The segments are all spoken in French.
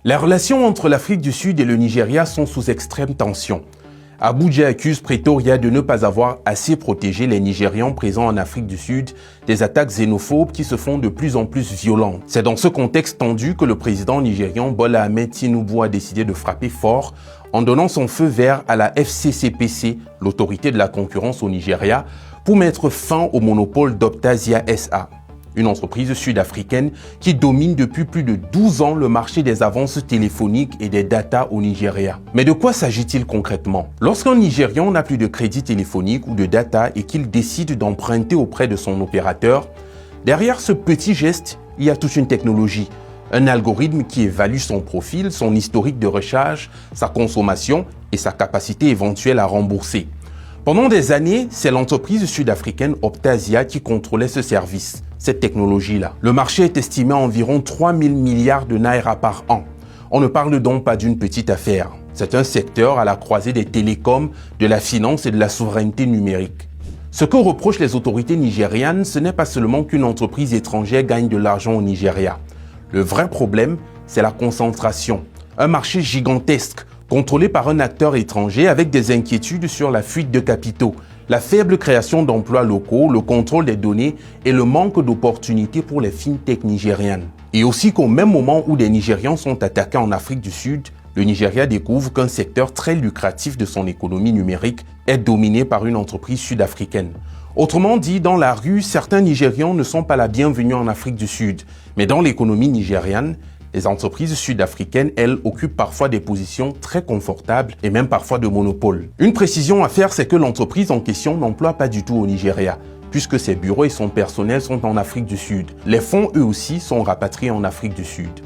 Les relations entre l'Afrique du Sud et le Nigeria sont sous extrême tension. Abuja accuse Pretoria de ne pas avoir assez protégé les Nigérians présents en Afrique du Sud des attaques xénophobes qui se font de plus en plus violentes. C'est dans ce contexte tendu que le président nigérian Bola Ahmed Tinubu a décidé de frapper fort en donnant son feu vert à la FCCPC, l'autorité de la concurrence au Nigeria, pour mettre fin au monopole d'Optasia SA, une entreprise sud-africaine qui domine depuis plus de 12 ans le marché des avances téléphoniques et des data au Nigeria. Mais de quoi s'agit-il concrètement? Lorsqu'un Nigérian n'a plus de crédit téléphonique ou de data et qu'il décide d'emprunter auprès de son opérateur, derrière ce petit geste, il y a toute une technologie, un algorithme qui évalue son profil, son historique de recharge, sa consommation et sa capacité éventuelle à rembourser. Pendant des années, c'est l'entreprise sud-africaine Optasia qui contrôlait ce service, cette technologie-là. Le marché est estimé à environ 3 000 milliards de naira par an. On ne parle donc pas d'une petite affaire. C'est un secteur à la croisée des télécoms, de la finance et de la souveraineté numérique. Ce que reprochent les autorités nigérianes, ce n'est pas seulement qu'une entreprise étrangère gagne de l'argent au Nigeria. Le vrai problème, c'est la concentration. Un marché gigantesque, contrôlé par un acteur étranger avec des inquiétudes sur la fuite de capitaux, la faible création d'emplois locaux, le contrôle des données et le manque d'opportunités pour les fintechs nigérianes. Et aussi qu'au même moment où des Nigérians sont attaqués en Afrique du Sud, le Nigeria découvre qu'un secteur très lucratif de son économie numérique est dominé par une entreprise sud-africaine. Autrement dit, dans la rue, certains Nigérians ne sont pas la bienvenue en Afrique du Sud, mais dans l'économie nigériane, les entreprises sud-africaines, elles, occupent parfois des positions très confortables et même parfois de monopole. Une précision à faire, c'est que l'entreprise en question n'emploie pas du tout au Nigeria, puisque ses bureaux et son personnel sont en Afrique du Sud. Les fonds, eux aussi, sont rapatriés en Afrique du Sud.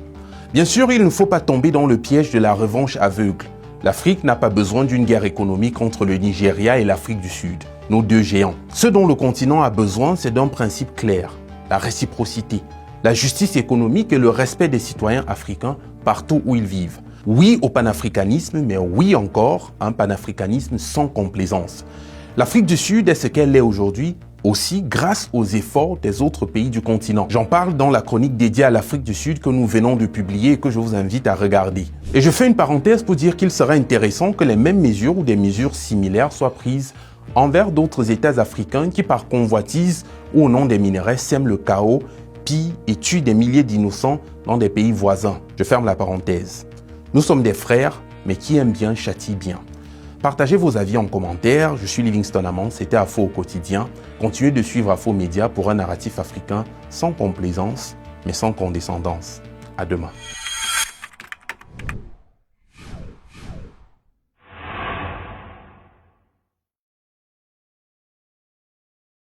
Bien sûr, il ne faut pas tomber dans le piège de la revanche aveugle. L'Afrique n'a pas besoin d'une guerre économique entre le Nigeria et l'Afrique du Sud, nos deux géants. Ce dont le continent a besoin, c'est d'un principe clair, la réciprocité, la justice économique et le respect des citoyens africains partout où ils vivent. Oui au panafricanisme, mais oui encore un panafricanisme sans complaisance. L'Afrique du Sud est ce qu'elle est aujourd'hui, aussi grâce aux efforts des autres pays du continent. J'en parle dans la chronique dédiée à l'Afrique du Sud que nous venons de publier et que je vous invite à regarder. Et je fais une parenthèse pour dire qu'il serait intéressant que les mêmes mesures ou des mesures similaires soient prises envers d'autres États africains qui, par convoitise ou au nom des minéraux, sèment le chaos, pillent et tuent des milliers d'innocents dans des pays voisins. Je ferme la parenthèse. Nous sommes des frères, mais qui aime bien châtie bien. Partagez vos avis en commentaire. Je suis Livingston Amand, c'était Afro au quotidien. Continuez de suivre Afro Média pour un narratif africain sans complaisance, mais sans condescendance. À demain.